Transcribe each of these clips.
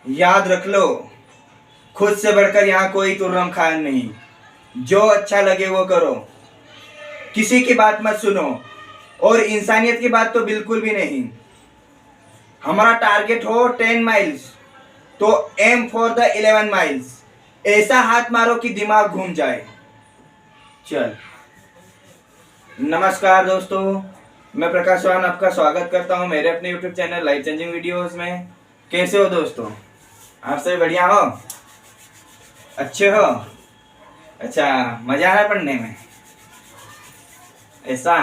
याद रख लो, खुद से बढ़कर यहाँ कोई तुर्रम खान नहीं। जो अच्छा लगे वो करो, किसी की बात मत सुनो, और इंसानियत की बात तो बिल्कुल भी नहीं। हमारा टारगेट हो 10 माइल्स तो एम फॉर द 11 माइल्स। ऐसा हाथ मारो कि दिमाग घूम जाए। चल, नमस्कार दोस्तों, मैं प्रकाश चौहान आपका स्वागत करता हूं मेरे अपने YouTube channel life changing videos में। कैसे हो दोस्तों? आप सभी बढ़िया हो? अच्छे हो? अच्छा, मजा आ रहा है पढ़ने में? ऐसा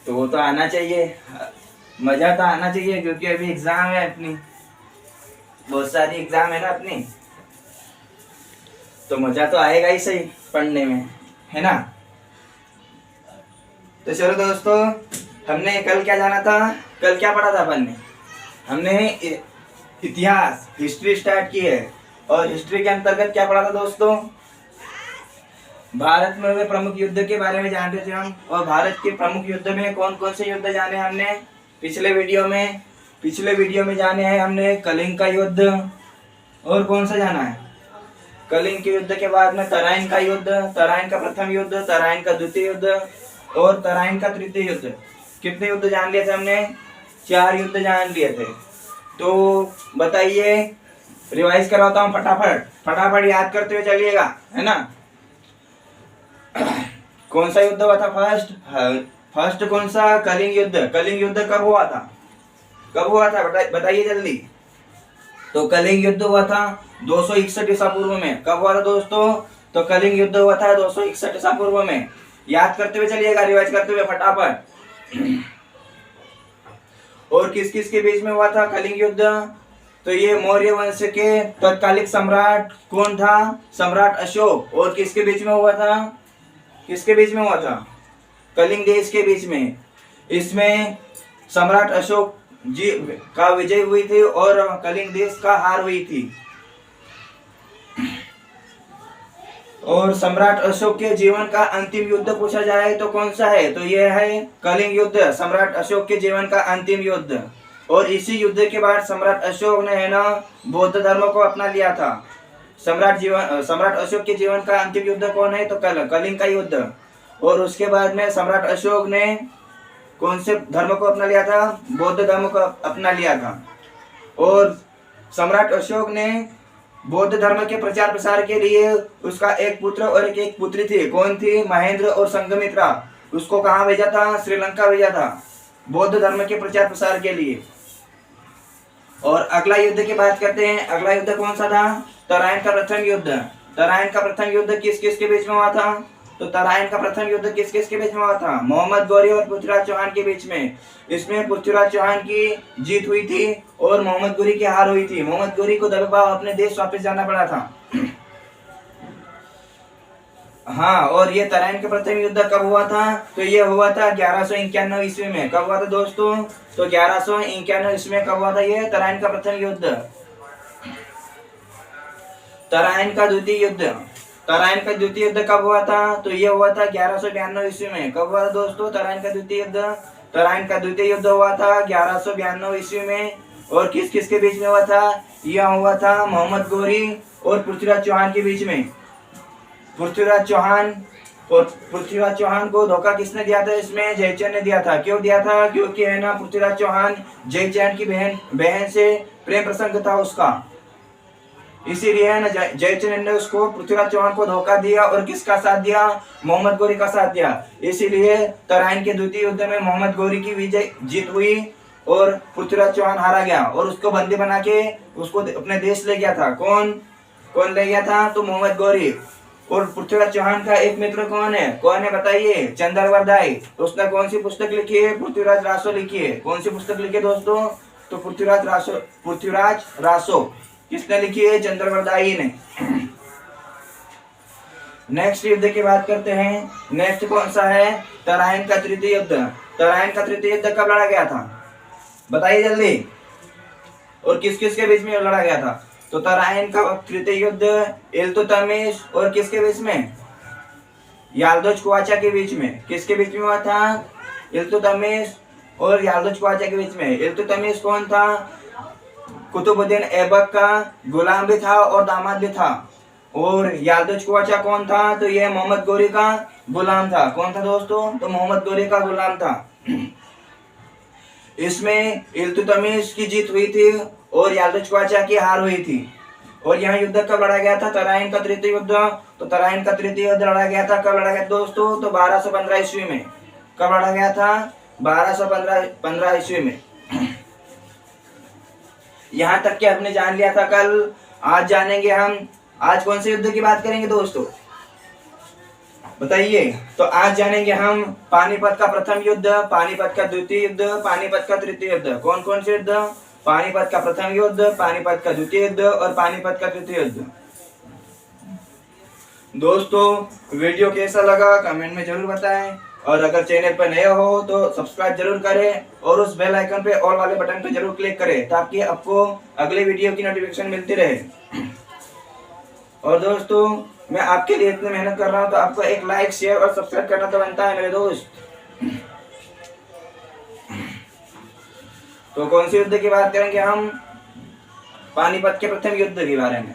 तो वो तो आना चाहिए, मजा तो आना चाहिए, क्योंकि अभी एग्जाम है अपनी, बहुत सारी एग्जाम है ना अपनी, तो मजा तो आएगा ही सही पढ़ने में, है ना? तो चलो दोस्तों, हमने कल क्या जाना था? कल क्या पढ़ा था अपन ने? हमने इतिहास, हिस्ट्री स्टार्ट की है, और हिस्ट्री के अंतर्गत क्या पढ़ा था दोस्तों? भारत में हुए प्रमुख युद्ध के बारे में जान रहे थे हम। और भारत के प्रमुख युद्ध में कौन कौन से युद्ध जाने हमने पिछले वीडियो में जाने हैं हमने कलिंग का युद्ध, और कौन सा जाना है? कलिंग के युद्ध के बाद में तराइन का युद्ध, तराइन का प्रथम युद्ध, तराइन का द्वितीय युद्ध और तराइन का तृतीय युद्ध। कितने युद्ध जान लिए थे हमने? 4 युद्ध जान लिए थे। तो बताइए, रिवाइज करवाता हूँ फटाफट याद करते हुए चलिएगा, है ना? कौन सा युद्ध हुआ था फर्स्ट कौन सा? कलिंग युद्ध। कलिंग युद्ध कब हुआ था? बताइए जल्दी। तो कलिंग युद्ध हुआ था 261 ईसा पूर्व में। कब हुआ था दोस्तों? तो कलिंग युद्ध हुआ था 261 ईसा पूर्व में। याद करते हुए चलिएगा, रिवाइज करते हुए फटाफट। और किस किस के बीच में हुआ था कलिंग युद्ध? तो ये मौर्य वंश के तत्कालिक सम्राट कौन था? सम्राट अशोक। और किसके बीच में हुआ था? कलिंग देश के बीच में। इसमें सम्राट अशोक जी का विजय हुई थी और कलिंग देश का हार हुई थी। और सम्राट अशोक के जीवन का अंतिम युद्ध पूछा जाए तो कौन सा है? तो यह है कलिंग युद्ध, सम्राट अशोक के जीवन का अंतिम युद्ध। और इसी युद्ध के बाद सम्राट अशोक ने, है ना, बौद्ध धर्म को अपना लिया था। सम्राट अशोक के जीवन का अंतिम युद्ध कौन है? तो कलिंग का युद्ध। और उसके बाद में सम्राट अशोक ने कौन से धर्म को अपना लिया था? बौद्ध धर्म को अपना लिया था। और सम्राट अशोक ने बौद्ध धर्म के प्रचार प्रसार के लिए उसका एक पुत्र और एक पुत्री थी। कौन थी? महेंद्र और संघमित्रा। उसको कहाँ भेजा था? श्रीलंका भेजा था, बौद्ध धर्म के प्रचार प्रसार के लिए। और अगला युद्ध की बात करते हैं। अगला युद्ध कौन सा था? तराइन का प्रथम युद्ध। तराइन का प्रथम युद्ध किस किस के बीच में हुआ था? तो तराइन का प्रथम युद्ध किस किस के बीच में हुआ था? मोहम्मद गौरी और पृथ्वीराज चौहान के बीच में। इसमें पृथ्वीराज चौहान की जीत हुई थी और मोहम्मद गौरी की हार हुई थी। मोहम्मद गौरी को दबदबा अपने देश वापस जाना पड़ा था। हाँ, और ये तराइन का प्रथम युद्ध कब हुआ था? तो ये हुआ था 1191 ईस्वी में। कब हुआ था दोस्तों? तो 1191 ईस्वी में कब हुआ था ये तराइन का प्रथम युद्ध? तराइन का द्वितीय युद्ध कब हुआ था? तो ये हुआ था 1192 ईस्वी में। कब हुआ था दोस्तों तराइन का द्वितीय युद्ध? तराइन का द्वितीय युद्ध हुआ था 1192 ईस्वी में। और किस किस के बीच में हुआ था? यह हुआ था मोहम्मद गौरी और पृथ्वीराज चौहान के बीच में। पृथ्वीराज चौहान को धोखा किसने दिया था? इसमें जयचंद ने दिया था। क्यों दिया था? क्योंकि, है ना, पृथ्वीराज चौहान जयचंद की बहन से प्रेम प्रसंग था उसका, इसीलिए, है ना, जयचंद ने उसको, पृथ्वीराज चौहान को धोखा दिया और किसका साथ दिया? मोहम्मद गौरी का साथ दिया। इसीलिए तराइन के द्वितीय युद्ध में मोहम्मद गौरी की जीत हुई और पृथ्वीराज चौहान हारा गया और उसको बंदी बना के उसको अपने देश ले गया था। कौन ले गया था? तो मोहम्मद गौरी। और पृथ्वीराज चौहान का एक मित्र कौन है बताइए? चंद्रवरदाई। तो उसने कौन सी पुस्तक लिखी है? पृथ्वीराज रासो लिखी है। कौन सी पुस्तक लिखी है दोस्तों? तो पृथ्वीराज रासो। किसने लिखी है? चंद्रवरदाई ने। नेक्स्ट युद्ध की बात करते हैं। नेक्स्ट कौन सा है? तराइन का तृतीय युद्ध। तराइन का तृतीय युद्ध कब लड़ा गया था? बताइए जल्दी। और किस किस के बीच में लड़ा गया था? तो तराइन का तृतीय युद्ध इल्तुतमिश और किसके बीच में? याल्दोज कुआचा के बीच में। किसके बीच में हुआ था? इल्तुतमिश और याल्दोज कुआचा के बीच में। इल्तुतमिश कौन था? कुतुबुद्दीन ऐबक का गुलाम भी था और दामाद भी था। और यादव क्वाचा कौन था? तो यह मोहम्मद गौरी का गुलाम था। कौन था दोस्तों? तो मोहम्मद गौरी का गुलाम था। इसमें इल्तुतमिश की जीत हुई थी और यादव क्वाचा की हार हुई थी। और यहाँ युद्ध कब लड़ा गया था? तराइन का तृतीय युद्ध। तो तराइन का तृतीय युद्ध लड़ा गया था, कब लड़ा गया दोस्तों? तो 1215 ईस्वी में। कब लड़ा गया था? 1215 ईस्वी में। यहाँ तक कि आपने जान लिया था कल। आज जानेंगे हम, आज कौन से युद्ध की बात करेंगे दोस्तों, बताइए। तो आज जानेंगे हम पानीपत का प्रथम युद्ध, पानीपत का द्वितीय युद्ध, पानीपत का तृतीय युद्ध। कौन कौन से युद्ध? पानीपत का प्रथम युद्ध, पानीपत का द्वितीय युद्ध और पानीपत का तृतीय युद्ध। दोस्तों वीडियो कैसा लगा कमेंट में जरूर बताएं, और अगर चैनल पर नए हो तो सब्सक्राइब जरूर करें और उस बेल आइकन पे ऑल वाले बटन पे जरूर क्लिक करें ताकि आपको अगले वीडियो की नोटिफिकेशन मिलती रहे। और दोस्तों मैं आपके लिए इतनी मेहनत कर रहा हूं तो आपको एक लाइक, शेयर और सब्सक्राइब करना तो बनता है मेरे दोस्त। तो कौन से युद्ध की बात करेंगे हम? पानीपत के प्रथम युद्ध के बारे में।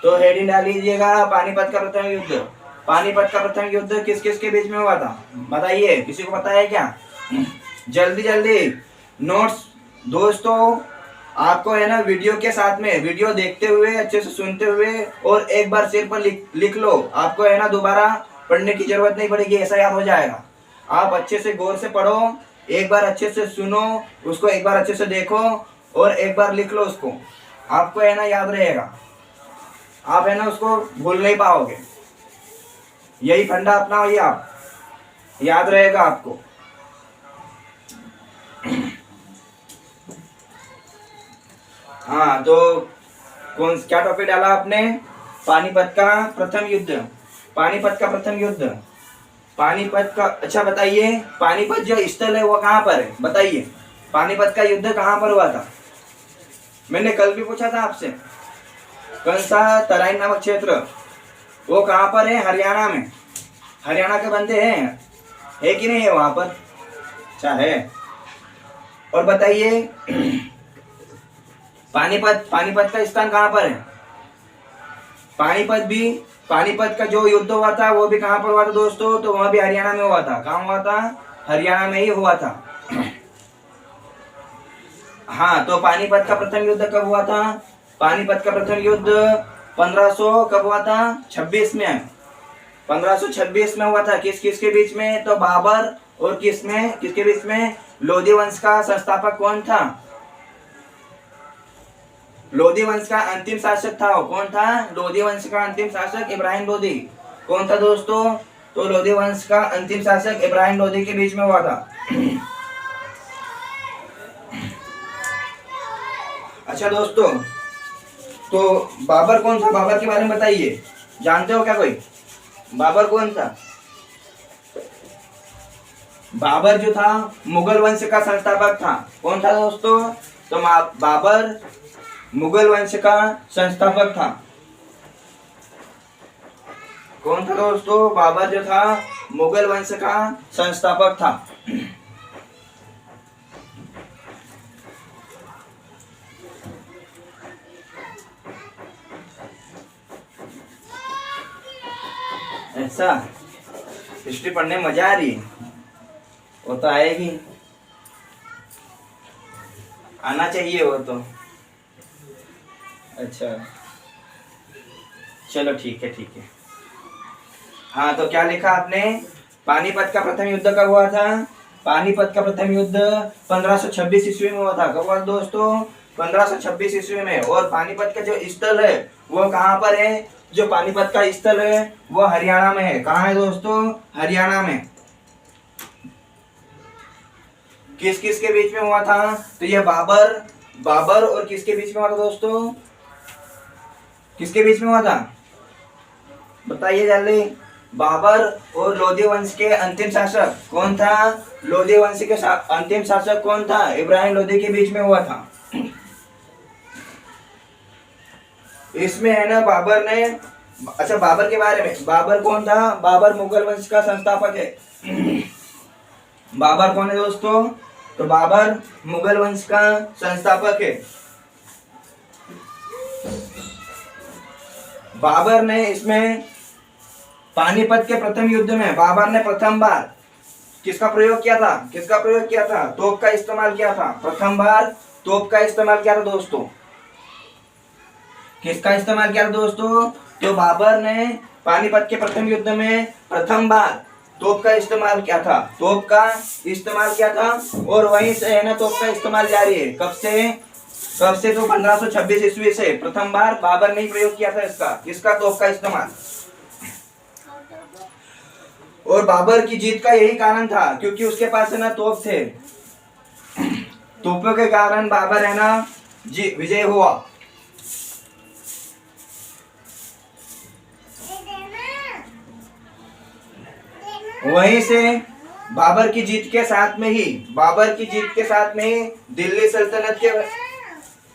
तो हेडिंग डाल लीजिएगा, पानीपत का प्रथम युद्ध। पानीपत का प्रथम युद्ध किस किस के बीच में हुआ था बताइए, किसी को पता है क्या? जल्दी जल्दी नोट्स। दोस्तों आपको है ना वीडियो के साथ में, वीडियो देखते हुए अच्छे से सुनते हुए और एक बार सिर पर लिख लो। आपको है ना दोबारा पढ़ने की जरूरत नहीं पड़ेगी, ऐसा याद हो जाएगा। आप अच्छे से गौर से पढ़ो, एक बार अच्छे से सुनो, उसको एक बार अच्छे से देखो और एक बार लिख लो उसको। आपको है ना याद रहेगा, आप है ना उसको भूल नहीं पाओगे। यही फंडा अपनाइए आप, याद रहेगा आपको। हाँ तो कौन क्या टॉपिक डाला आपने? पानीपत का प्रथम युद्ध। पानीपत का प्रथम युद्ध, पानीपत का। अच्छा बताइए, पानीपत जो स्थल है वो कहाँ पर है बताइए? पानीपत का युद्ध कहाँ पर हुआ था? मैंने कल भी पूछा था आपसे। कौन सा? तराइन नामक क्षेत्र। वो कहाँ पर है? हरियाणा में। हरियाणा के बंदे हैं, है कि नहीं है वहां पर? अच्छा है। और बताइए पानीपत का स्थान कहाँ पर है? पानीपत का जो युद्ध हुआ था वो भी कहाँ पर हुआ था दोस्तों? तो वहां भी हरियाणा में हुआ था। कहाँ हुआ था? हरियाणा में ही हुआ था। हाँ तो पानीपत का प्रथम युद्ध कब हुआ था? पानीपत का प्रथम युद्ध 1500 कब हुआ था? 26 में। 1526 में हुआ था। किस किस के बीच में? तो बाबर और किसके बीच में? लोधी वंश का संस्थापक कौन था? लोधी वंश का अंतिम शासक था। कौन था? लोधी वंश का अंतिम शासक इब्राहिम लोधी। कौन था दोस्तों? तो लोधी वंश का अंतिम शासक इब्राहिम लोधी के बीच में हुआ था। अच्छा दोस्तों, तो बाबर कौन था? बाबर के बारे में बताइए, जानते हो क्या कोई? बाबर कौन था? बाबर जो था मुगल वंश का संस्थापक था। कौन था दोस्तों? तो बाबर मुगल वंश का संस्थापक था। कौन था दोस्तों? बाबर जो था मुगल वंश का संस्थापक था। ऐसा हिस्ट्री पढ़ने में मजा आ रही है? वो तो आएगी, आना चाहिए वो तो। अच्छा चलो ठीक है। हाँ तो क्या लिखा आपने? पानीपत का प्रथम युद्ध कब हुआ था? पानीपत का प्रथम युद्ध 1526 ईस्वी में हुआ था। कब हुआ दोस्तों? 1526 ईस्वी में। और पानीपत का जो स्थल है वो कहाँ पर है? जो पानीपत का स्थल है वो हरियाणा में है। कहाँ है दोस्तों? हरियाणा में। किस किस के बीच में हुआ था? तो ये बाबर और किसके बीच में हुआ था दोस्तों? किसके बीच में हुआ था बताइए जल्दी? बाबर और लोधी वंश के अंतिम शासक कौन था? लोधी वंश के अंतिम शासक कौन था? इब्राहिम लोधी के बीच में हुआ था। इसमें है ना बाबर ने, अच्छा बाबर के बारे में, बाबर कौन था? बाबर मुगल वंश का संस्थापक है। बाबर कौन है दोस्तों? तो बाबर मुगल वंश का संस्थापक है। बाबर ने इसमें पानीपत के प्रथम युद्ध में बाबर ने प्रथम बार किसका प्रयोग किया था? किसका प्रयोग किया था? तोप का इस्तेमाल किया था। प्रथम बार तोप का इस्तेमाल किया था दोस्तों। किसका इस्तेमाल किया था दोस्तों? तो बाबर ने पानीपत के प्रथम युद्ध में प्रथम बार तोप का इस्तेमाल किया था। तोप का इस्तेमाल किया था और वहीं से है ना तोप का इस्तेमाल जारी है। कब से? कब से? तो 1526 ईस्वी से प्रथम बार बाबर ने ही प्रयोग किया था इसका तोप का इस्तेमाल। और बाबर की जीत का यही कारण था क्योंकि उसके पास है ना तोप थे। तोपों के कारण बाबर है ना विजय हुआ। वहीं से बाबर की जीत के साथ में ही दिल्ली सल्तनत के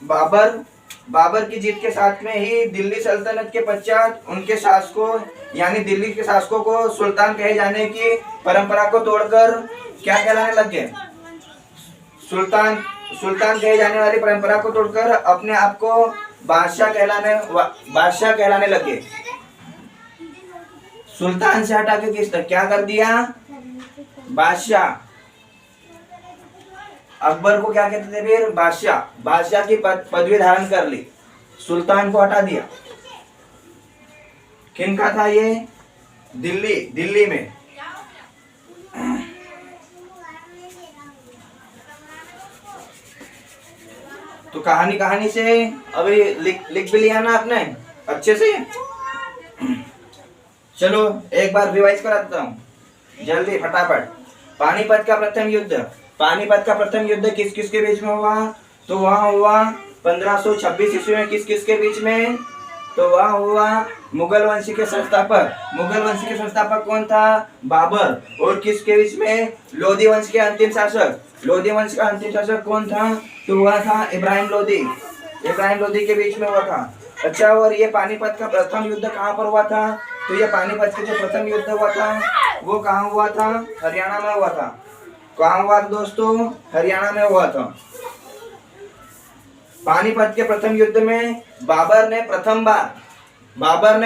बाबर की जीत के साथ में ही दिल्ली सल्तनत के पश्चात उनके शासकों यानी दिल्ली के शासकों को सुल्तान कहे जाने की परंपरा को तोड़कर क्या कहलाने लग गए? सुल्तान कहे जाने वाली परंपरा को तोड़कर अपने आप को बादशाह कहलाने लगे। सुल्तान से हटा के क्या कर दिया? बादशाह। अकबर को क्या कहते थे फिर? बादशाह की पदवी धारण कर ली। सुल्तान को हटा दिया। किन का था ये? दिल्ली में। तो कहानी से अभी लिख भी लिया ना आपने अच्छे से? चलो एक बार रिवाइज कराता हूँ जल्दी फटाफट। पानीपत का प्रथम युद्ध किस किस के बीच में हुआ? तो वहाँ हुआ 1526 ईस्वी में। किस किस के बीच में? तो वहाँ हुआ मुगल वंश के संस्थापक कौन था? बाबर। और किसके बीच में? लोधी वंश के अंतिम शासक। लोधी वंश का अंतिम शासक कौन था? तो हुआ था इब्राहिम लोधी के बीच में हुआ था। अच्छा, और ये पानीपत का प्रथम युद्ध कहाँ पर हुआ था? तो ये पानीपत का जो प्रथम युद्ध हुआ था वो कहाँ हुआ था? हरियाणा में हुआ था। कहाँ हुआ था दोस्तों? हरियाणा में हुआ था। पानीपत के प्रथम युद्ध में बाबर ने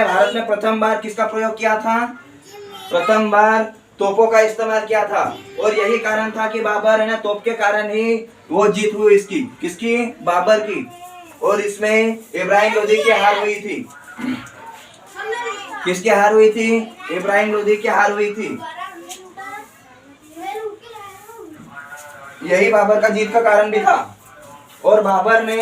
भारत में प्रथम बार किसका प्रयोग किया था? प्रथम बार तोपों का इस्तेमाल किया था। और यही कारण था कि बाबर है ना तोप के कारण ही वो जीत हुई इसकी। किसकी? बाबर की। और इसमें इब्राहिम लोधी की हार हुई थी। किसकी हार हुई थी? इब्राहिम लोधी की हार हुई थी। यही बाबर का जीत का कारण भी था। और बाबर ने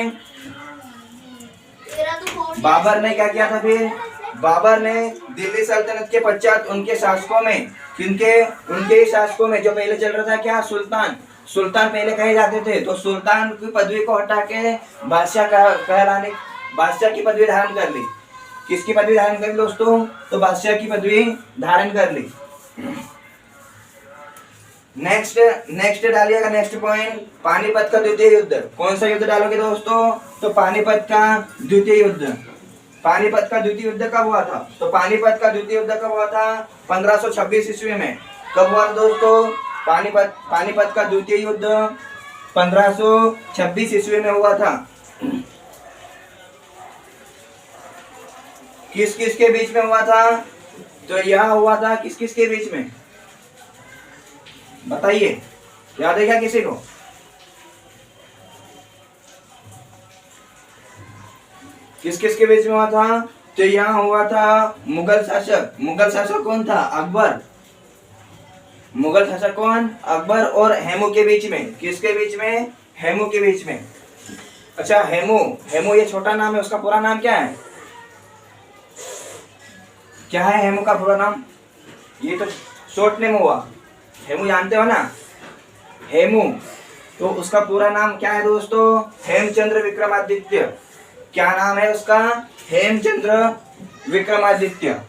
क्या किया था फिर? बाबर ने दिल्ली सल्तनत के पश्चात उनके शासकों में उनके शासकों में जो पहले चल रहा था क्या? सुल्तान पहले कहे जाते थे। तो सुल्तान की पदवी को हटा के बादशाह की पदवी धारण कर ली। किसकी पदवी धारण कर ली दोस्तों? तो बादशाह की पदवी धारण कर ली। नेक्स्ट डालिएगा नेक्स्ट पॉइंट, पानीपत का द्वितीय युद्ध। कौन सा युद्ध डालोगे दोस्तों? तो पानीपत का द्वितीय युद्ध। पानीपत का द्वितीय युद्ध कब हुआ था? तो पानीपत का द्वितीय युद्ध कब हुआ था? 1526 ईस्वी में। कब हुआ दोस्तों? पानीपत का द्वितीय युद्ध 1526 ईस्वी में हुआ था। किस किस के बीच में हुआ था? तो यह हुआ था किस किस के बीच में? बताइए, याद है क्या किसी को? किस किस के बीच में हुआ था? तो यहाँ हुआ था मुगल शासक कौन था? अकबर। मुगल शासक कौन? अकबर और हेमू के बीच में। किसके बीच में? हेमू के बीच में। अच्छा, हेमू ये छोटा नाम है, उसका पूरा नाम क्या है? क्या है हेमू का पूरा नाम? ये तो शॉर्ट नेम हुआ। हेमू जानते हो ना? हेमू, तो उसका पूरा नाम क्या है दोस्तों? हेमचंद्र विक्रमादित्य। क्या नाम है उसका? हेमचंद्र विक्रमादित्य।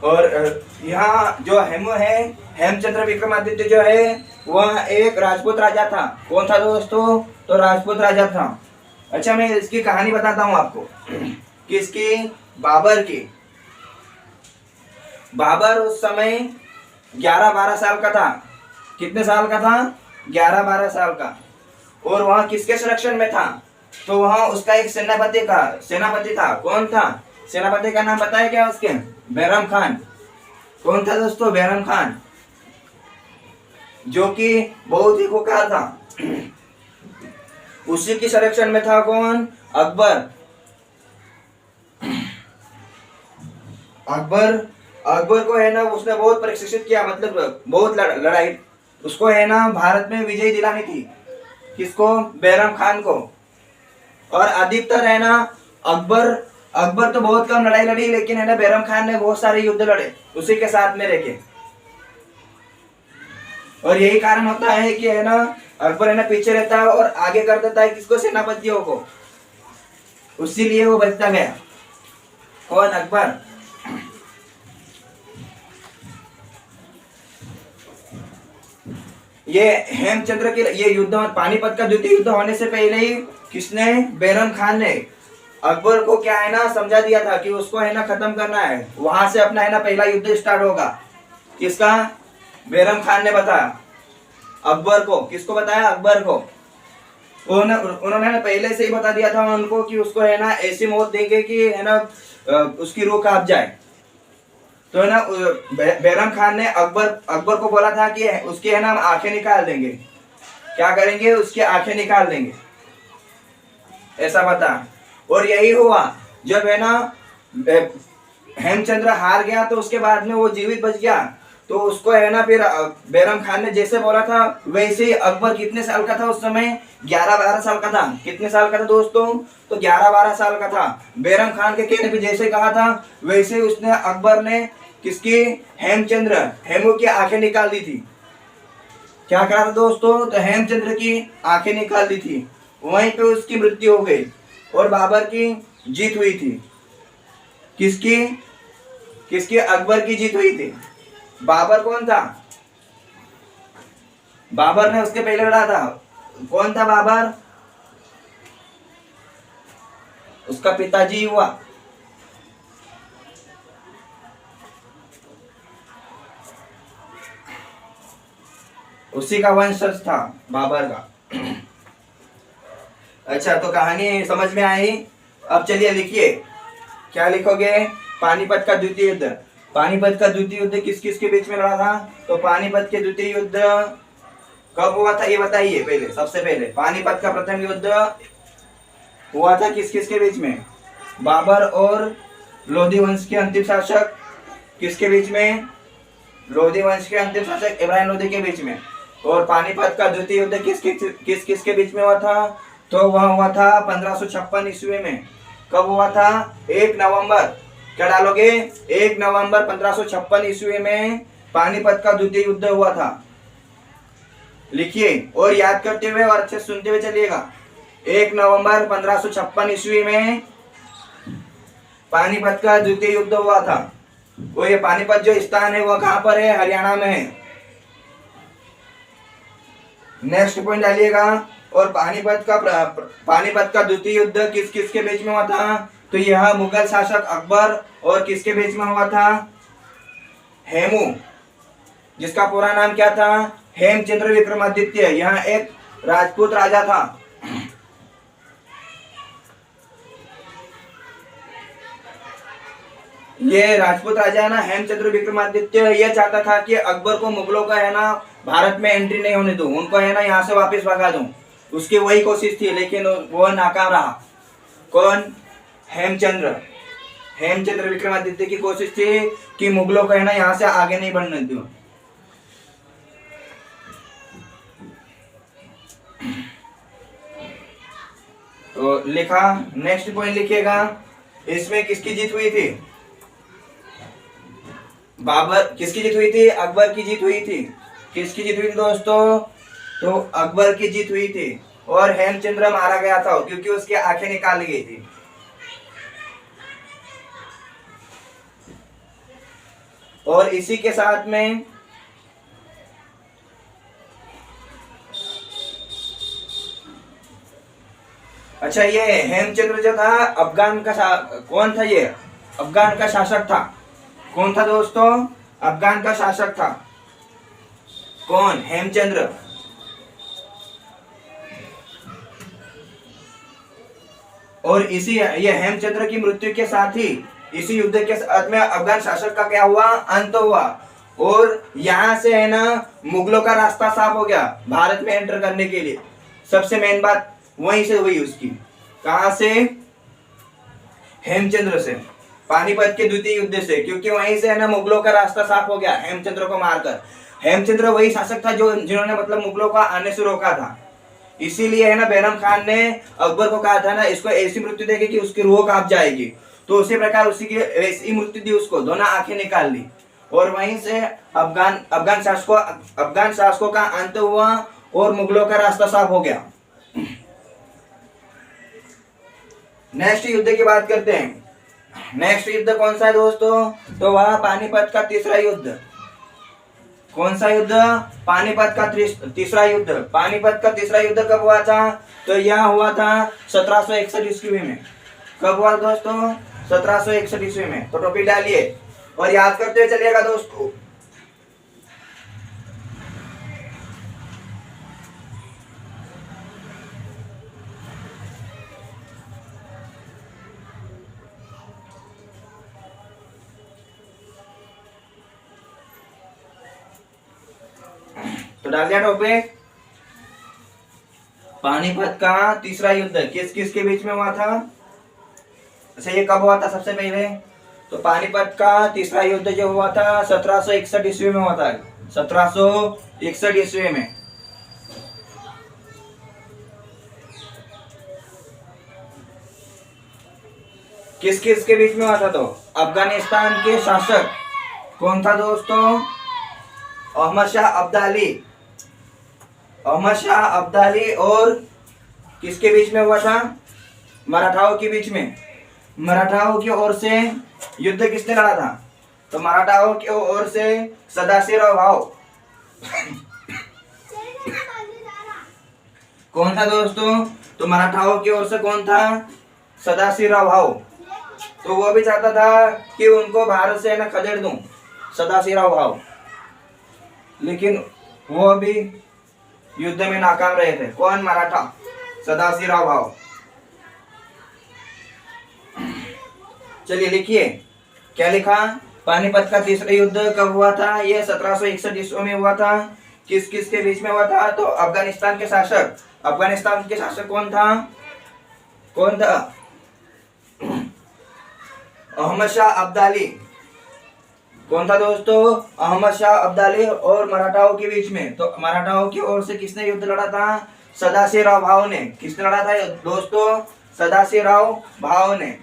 और यहाँ जो हेमू है, हेमचंद्र विक्रमादित्य जो है वह एक राजपूत राजा था। कौन था दोस्तों? तो राजपूत राजा था। अच्छा, मैं इसकी कहानी बताता हूँ आपको। किसकी? बाबर की। बाबर उस समय 11-12 साल का था। कितने साल का था? 11-12 साल का। और वह किसके संरक्षण में था? तो वहां उसका एक सेनापति था। कौन था? सेनापति का नाम पता है क्या उसके? बैरम खान। कौन था दोस्तों? बैरम खान, जो कि बहुत ही खुखार था। उसी के संरक्षण में था कौन? अकबर। अकबर अकबर को है ना उसने बहुत प्रशिक्षित किया, मतलब बहुत लड़ाई, उसको है ना भारत में विजय दिलानी थी। किसको? बैरम खान को। और अधिकतर है ना अकबर अकबर तो बहुत कम लड़ाई लड़ी, लेकिन है ना बैरम खान ने बहुत सारे युद्ध लड़े उसी के साथ में रह। और यही कारण होता है कि है ना अकबर है ना पीछे रहता है और आगे कर देता है किसको? सेनापतियों को। उसी लिए वो बचता गया। कौन? अकबर। ये हेमचंद्र के ये युद्ध, पानीपत का द्वितीय युद्ध होने से पहले ही किसने? बैरम खान ने अकबर को क्या है ना समझा दिया था कि उसको है ना खत्म करना है। वहां से अपना है ना पहला युद्ध स्टार्ट होगा। किसका? बैरम खान ने बताया अकबर को। किसको बताया? अकबर को। उन्होंने ना पहले से ही बता दिया था उनको कि उसको है ना ऐसी मौत देंगे कि है ना उसकी रूह कांप जाए। तो है ना बैरम खान ने अकबर को बोला था कि उसकी है ना हम आंखें निकाल देंगे। क्या करेंगे? उसकी आंखें निकाल देंगे, ऐसा बता। और यही हुआ। जब है ना हेमचंद्र हार गया तो उसके बाद में वो जीवित बच गया। तो उसको है ना फिर बैरम खान ने जैसे बोला था वैसे ही अकबर कितने साल का था उस समय? 11-12 साल का था। कितने साल का था दोस्तों? तो 11-12 साल का था। बैरम खान के कहने पे जैसे कहा था वैसे उसने अकबर ने किसकी? हेमू की आंखें निकाल दी थी। क्या करा था दोस्तों? तो हेमचंद्र की आंखें निकाल दी थी। वहीं पे उसकी मृत्यु हो गई और बाबर की जीत हुई थी। किसकी? किसकी? अकबर की जीत हुई थी। बाबर कौन था? बाबर ने उसके पहले लड़ा था। कौन था बाबर? उसका पिताजी हुआ। उसी का वंशज था बाबर का। अच्छा, तो कहानी समझ में आई। अब चलिए लिखिए। क्या लिखोगे? पानीपत का द्वितीय युद्ध। पानीपत का द्वितीय युद्ध किस किस के बीच में लड़ा था? तो पानीपत के द्वितीय युद्ध कब हुआ था ये बताइए। पहले सबसे पहले पानीपत का प्रथम युद्ध हुआ था किस किस के बीच में? बाबर और लोधी वंश के अंतिम शासक किसके बीच में? लोधी वंश के अंतिम शासक इब्राहिम लोधी के बीच में। और पानीपत का द्वितीय युद्ध किस किस के बीच में हुआ था? तो वह हुआ था 1556 ईस्वी में। कब हुआ था? 1 नवंबर। क्या डालोगे? 1 नवंबर 1556 ईस्वी में पानीपत का द्वितीय युद्ध हुआ था। लिखिए और याद करते हुए और अच्छे सुनते हुए चलिएगा। 1 नवंबर 1556 ईस्वी में पानीपत का द्वितीय युद्ध हुआ था। वो ये पानीपत जो स्थान है वो कहां पर है? हरियाणा में है। नेक्स्ट पॉइंट डालिएगा। और पानीपत का द्वितीय युद्ध किस किस के बीच में हुआ था? तो यह मुगल शासक अकबर और किसके बीच में हुआ था? हेमू, जिसका पूरा नाम क्या था? हेमचंद्र विक्रमादित्य। यह एक राजपूत राजा था। ये राजपूत राजा है ना हेमचंद्र विक्रमादित्य, ये चाहता था कि अकबर को मुगलों का है ना भारत में एंट्री नहीं होने दूं, उनको है ना यहाँ से वापस भगा दूं। उसकी वही कोशिश थी लेकिन वो नाकाम रहा। कौन? हेमचंद्र विक्रमादित्य की कोशिश थी कि मुगलों को है ना यहाँ से आगे नहीं बढ़ने दूं। तो लिखा। नेक्स्ट पॉइंट लिखिएगा। इसमें किसकी जीत हुई थी? बाबर। किसकी जीत हुई थी? अकबर की जीत हुई थी। किसकी जीत हुई थी दोस्तों? तो अकबर की जीत हुई थी। और हेमचंद्र मारा गया था क्योंकि उसकी आंखें निकाल ली गई थी। और इसी के साथ में अच्छा, ये हेमचंद्र जो था अफगान का कौन था? ये अफगान का शासक था। कौन था दोस्तों? अफगान का शासक था। कौन? हेमचंद्र। और इसी ये हेमचंद्र की मृत्यु के साथ ही इसी युद्ध के साथ में अफगान शासक का क्या हुआ, अंत हुआ। और यहाँ से है ना मुगलों का रास्ता साफ हो गया भारत में एंटर करने के लिए। सबसे मेन बात वहीं से हुई उसकी, कहां से, हेमचंद्र से, पानीपत के द्वितीय युद्ध से, क्योंकि वहीं से है ना मुगलों का रास्ता साफ हो गया हेमचंद्र को मारकर। हेमचंद्र वही शासक था जो जिन्होंने मतलब मुगलों का आने से रोका था। इसीलिए है ना बैरम खान ने अकबर को कहा था ना इसको ऐसी मृत्यु देगी कि उसकी रूह कांप जाएगी। तो उसी प्रकार उसी की ऐसी मृत्यु दी उसको, दोनों आंखें निकाल ली। और वहीं से अफगान शासकों का अंत हुआ और मुगलों का रास्ता साफ हो गया। नेक्स्ट युद्ध की बात करते हैं। नेक्स्ट युद्ध कौन सा है दोस्तों, तो वह पानीपत का तीसरा युद्ध। कौन सा युद्ध, पानीपत का तीसरा युद्ध। पानीपत का तीसरा युद्ध कब हुआ था, तो यह हुआ था 1761 ईस्वी में। कब हुआ दोस्तों, 1761 ईस्वी में। तो टोपी डालिए और याद करते हुए चलिएगा दोस्तों। तो डाल दिया टॉपिक। पानीपत का तीसरा युद्ध किस किस के बीच में हुआ था, अच्छा ये कब हुआ था सबसे पहले, तो पानीपत का तीसरा युद्ध जो हुआ था 1761 ईस्वी में हुआ था। 1761 ईस्वी में। किस किस के बीच में हुआ था, तो अफगानिस्तान के शासक कौन था दोस्तों, अहमद शाह अब्दाली। अहमद शाह अब्दाली और किसके बीच में हुआ था, मराठाओं के बीच में। मराठाओं की ओर से युद्ध किसने लड़ा था, तो मराठाओं की ओर से सदाशिवराव भाव। कौन था दोस्तों, तो मराठाओं की ओर से कौन था, सदाशिवराव भाव। तो वो भी चाहता था कि उनको भारत से ना खदेड़ दूं, सदाशिवराव भाव, लेकिन वो भी युद्ध में नाकाम रहे थे। कौन, मराठा, सदाशिवराव भाव। चलिए लिखिए क्या लिखा, पानीपत का तीसरा युद्ध कब हुआ था, ये 1761 ईस्वी में हुआ था। किस किस के बीच में हुआ था, तो अफगानिस्तान के शासक। अफगानिस्तान के शासक कौन था, कौन था, अहमद शाह अब्दाली। कौन था दोस्तों, अहमद शाह अब्दाली और मराठाओं के बीच में। तो मराठाओं की ओर से किसने युद्ध लड़ा था, सदाशिवराव भाव ने। किसने लड़ा था दोस्तों, सदाशिवराव भाव ने।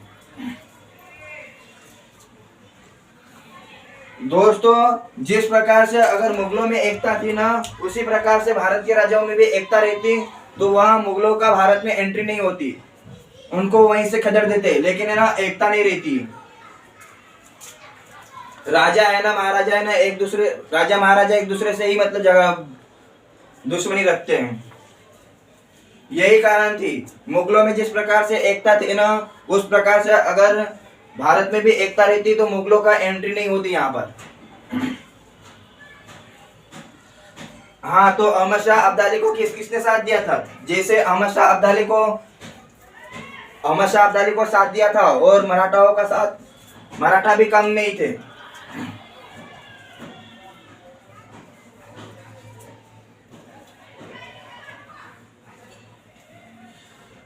दोस्तों जिस प्रकार से अगर मुगलों में एकता थी ना, उसी प्रकार से भारत के राजाओं में भी एकता रहती, तो वहां मुगलों का भारत में एंट्री नहीं होती, उनको वहीं से खदेड़ देते। लेकिन है ना एकता नहीं रहती। राजा है ना महाराजा है ना एक दूसरे, राजा महाराजा एक दूसरे से ही मतलब जगह दुश्मनी रखते हैं। यही कारण थी मुगलों में जिस प्रकार से एकता थी ना, उस प्रकार से अगर भारत में भी एकता रहती तो मुगलों का एंट्री नहीं होती यहाँ पर। हाँ, तो अहमद शाह अब्दाली को किसने साथ दिया था, जैसे अहमद शाह अब्दाली को साथ दिया था, और मराठाओं का साथ, मराठा भी कम नहीं थे।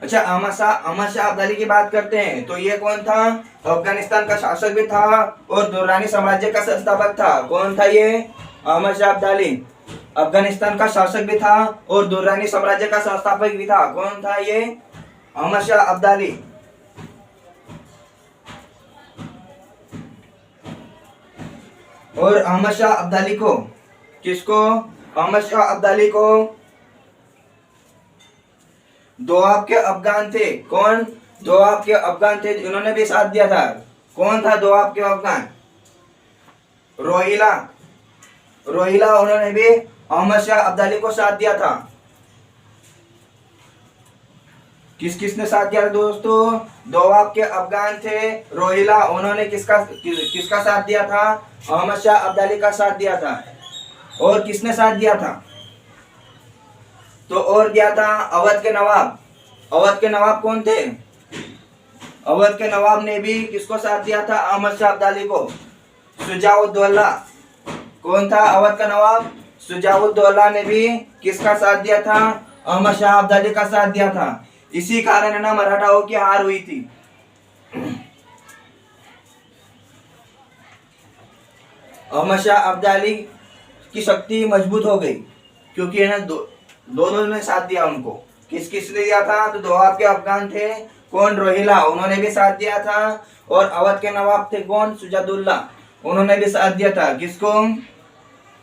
अच्छा, अहमद शाह अब्दाली की बात करते हैं, तो ये कौन था, अफगानिस्तान का शासक भी था और दुर्रानी साम्राज्य का संस्थापक था। कौन था ये, अहमद शाह अब्दाली। अफगानिस्तान का शासक भी था और दुर्रानी साम्राज्य का संस्थापक भी था। कौन था ये, अहमद शाह अब्दाली। और अहमद शाह अब्दाली को, किसको, अहमद शाह अब्दाली को दोआब के अफगान थे। कौन, दोआब के अफगान थे, इन्होंने भी साथ दिया था। कौन था दोआब के अफगान, रोहिला, उन्होंने भी अहमद शाह अब्दाली को साथ दिया था। किसने साथ दिया दोस्तों, दोआब के अफगान थे, रोहिला, उन्होंने किसका साथ दिया था, अहमद शाह अब्दाली का साथ दिया था। और किसने साथ दिया था, तो और दिया था अवध के नवाब। अवध के नवाब कौन थे, अवध के नवाब ने भी किसको साथ दिया था? अहमद शाह अब्दाली को। शुजाउद्दौला कौन था? अवध का नवाब शुजाउद्दौला ने भी किसका साथ दिया था? अहमद शाह अब्दाली का साथ दिया था। इसी कारण है ना मराठाओं की हार हुई थी। अहमद शाह अब्दाली की शक्ति मजबूत हो गई क्योंकि है ना दोनों ने साथ दिया उनको। किस किस ने दिया था? तो दोआब के अफगान थे कौन? रोहिला, उन्होंने भी साथ दिया था। और अवध के नवाब थे कौन? शुजाउद्दौला, उन्होंने भी साथ दिया था। किसको?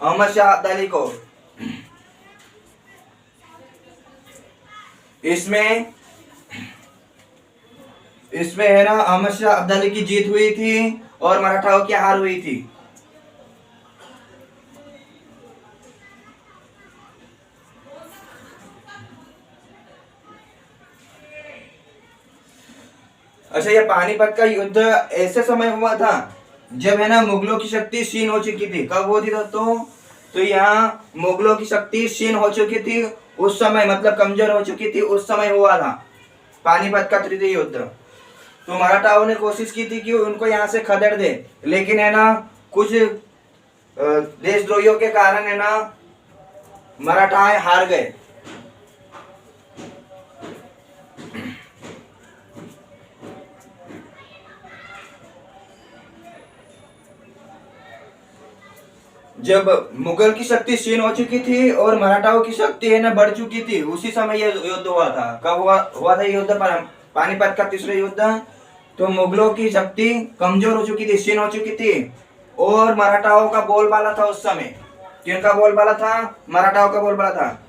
अहमद शाह अब्दाली को। इसमें है ना अहमद शाह अब्दाली की जीत हुई थी और मराठाओं की हार हुई थी। अच्छा, ये पानीपत का युद्ध ऐसे समय हुआ था जब है ना मुगलों की शक्ति क्षीण हो चुकी थी। कब हुई थी दोस्तों? तो यहाँ मुगलों की शक्ति क्षीण हो चुकी थी उस समय, मतलब कमजोर हो चुकी थी उस समय हुआ था पानीपत का तृतीय युद्ध। तो मराठाओं ने कोशिश की थी कि उनको यहाँ से खदेड़ दे, लेकिन है ना कुछ देशद्रोहियों के कारण है ना मराठा हार गए। जब मुगल की शक्ति क्षीण हो चुकी थी और मराठाओं की शक्ति है ना बढ़ चुकी थी, उसी समय यह युद्ध हुआ था। कब हुआ था युद्ध? पानीपत का तीसरा युद्ध। तो मुगलों की शक्ति कमजोर हो चुकी थी, क्षीण हो चुकी थी और मराठाओं का बोलबाला था उस समय। किनका बोलबाला था? मराठाओं का बोलबाला था।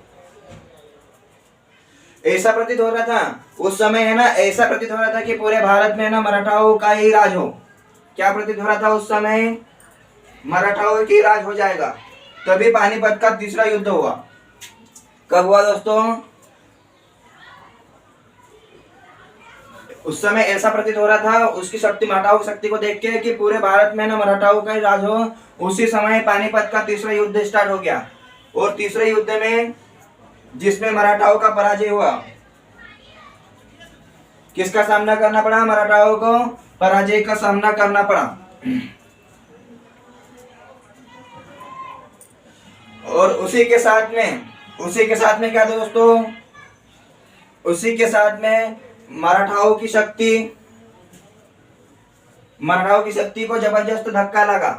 ऐसा प्रतीत हो रहा था उस समय है ना, ऐसा प्रतीत हो रहा था कि पूरे भारत में ना मराठाओं का ही राज हो। क्या प्रतीत हो रहा था उस समय? मराठाओं की राज हो जाएगा। तभी पानीपत का तीसरा युद्ध हुआ। कब हुआ दोस्तों? उस समय ऐसा प्रतीत हो रहा था उसकी शक्ति, मराठाओं की शक्ति को देख के कि पूरे भारत में ना मराठाओं का ही राज हो। उसी समय पानीपत का तीसरा युद्ध स्टार्ट हो गया। और तीसरे युद्ध में जिसमें मराठाओं का पराजय हुआ, किसका सामना करना पड़ा? मराठाओं को पराजय का सामना करना पड़ा। और उसी के साथ में क्या था दोस्तों? उसी के साथ में मराठाओं की शक्ति को जबरदस्त धक्का लगा।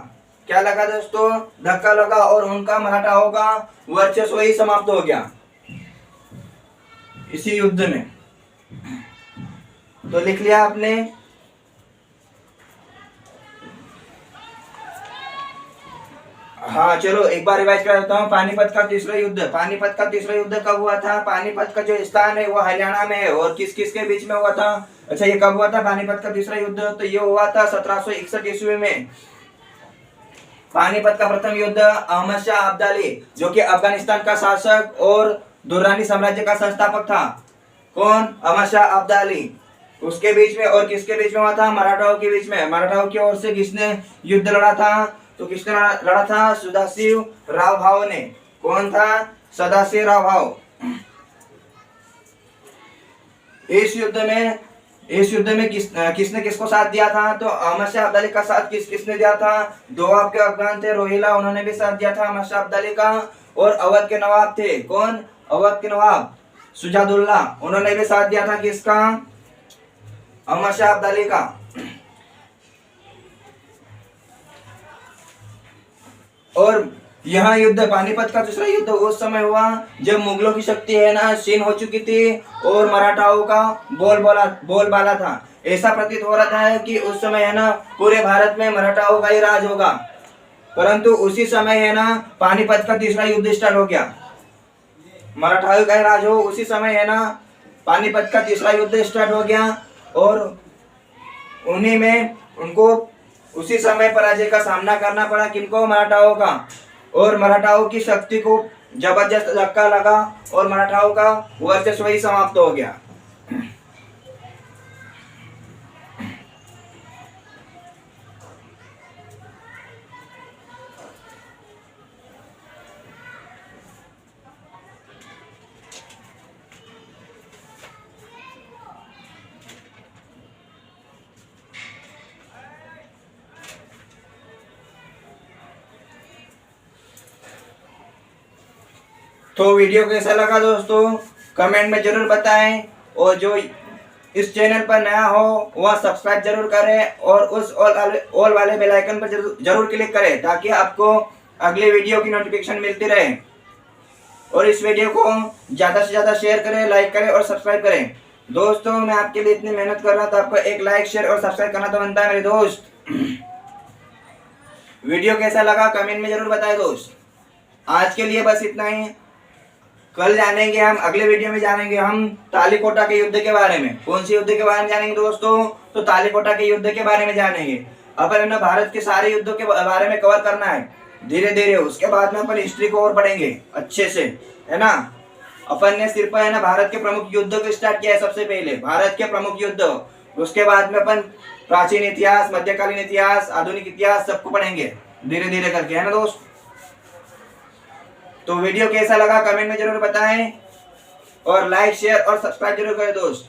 क्या लगा दोस्तों? धक्का लगा और उनका मराठाओं का वर्चस्व ही समाप्त हो गया इसी युद्ध में। तो लिख लिया आपने? हाँ, चलो एक बार रिवाइज कर देता हूँ। पानीपत का तीसरा युद्ध कब हुआ था? पानीपत का जो स्थान है वो हरियाणा में है। और किस किस के बीच में हुआ था? अच्छा, ये कब हुआ था पानीपत का तीसरा युद्ध? तो ये हुआ था 1761 ईस्वी में। पानीपत का प्रथम युद्ध अहमद शाह अब्दाली, जो कि अफगानिस्तान का शासक और दुर्रानी साम्राज्य का संस्थापक था। कौन? अहमद शाह अब्दाली। उसके बीच में और किसके बीच में हुआ था? मराठाओं के बीच में। मराठाओं की ओर से किसने युद्ध लड़ा था? तो किसने लड़ा था? सदाशिव राव भाव ने। कौन था? सदाशिव राव भाव। इस युद्ध में किसने किसको साथ दिया था? तो अहमद शाह अब्दाली का साथ किसने दिया था? दोआब के अफगान थे रोहिला, उन्होंने भी साथ दिया था अहमद शाह अब्दाली का। और अवध के नवाब थे कौन? अवध के नवाब शुजाउद्दौला, उन्होंने भी साथ दिया था किसका? अहमद शाह अब्दाली का। और यहाँ युद्ध पानीपत का दूसरा युद्ध उस समय हुआ जब मुगलों की शक्ति है ना क्षीण हो चुकी थी और मराठाओं का बोलबाला था। ऐसा प्रतीत हो रहा था कि उस समय है ना पूरे भारत में मराठाओं का ही राज होगा। परंतु उसी समय है ना पानीपत का तीसरा युद्ध स्टार्ट हो गया। मराठाओं का ही राज हो उसी समय है ना पानीपत का तीसरा युद्ध स्टार्ट हो गया। और उन्हीं में उनको उसी समय पराजय का सामना करना पड़ा। किनको? मराठाओं का। और मराठाओं की शक्ति को जबरदस्त धक्का लगा और मराठाओं का वर्चस्व ही समाप्त हो गया। तो वीडियो कैसा लगा दोस्तों कमेंट में जरूर बताएं, और जो इस चैनल पर नया हो वह सब्सक्राइब जरूर करें और उस ऑल वाले बेल आइकन पर जरूर क्लिक करें ताकि आपको अगले वीडियो की नोटिफिकेशन मिलती रहे। और इस वीडियो को ज़्यादा से ज़्यादा शेयर करें, लाइक करें और सब्सक्राइब करें। दोस्तों मैं आपके लिए इतनी मेहनत कर रहा हूँ तो आपको एक लाइक शेयर और सब्सक्राइब करना तो बनता है मेरे दोस्त। वीडियो कैसा लगा कमेंट में जरूर बताएं दोस्त। आज के लिए बस इतना ही। कल जानेंगे हम, अगले वीडियो में जानेंगे हम तालीकोटा के युद्ध के बारे में। कौन सी युद्ध के बारे में जानेंगे दोस्तों? तो तालीकोटा के युद्ध के बारे में जानेंगे। अपन है भारत के सारे युद्धों के बारे में कवर करना है धीरे धीरे। उसके बाद में अपन हिस्ट्री को और पढ़ेंगे अच्छे से, है ना। अपन ने सिर्फ है ना भारत के प्रमुख युद्ध को स्टार्ट किया है। सबसे पहले भारत के प्रमुख युद्ध, उसके बाद में अपन प्राचीन इतिहास, मध्यकालीन इतिहास, आधुनिक इतिहास सबको पढ़ेंगे धीरे धीरे करके, है ना दोस्त। तो वीडियो कैसा लगा कमेंट में जरूर बताएं और लाइक शेयर और सब्सक्राइब जरूर करें दोस्त।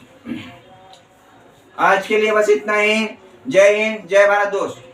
आज के लिए बस इतना ही। जय हिंद, जय भारत दोस्त।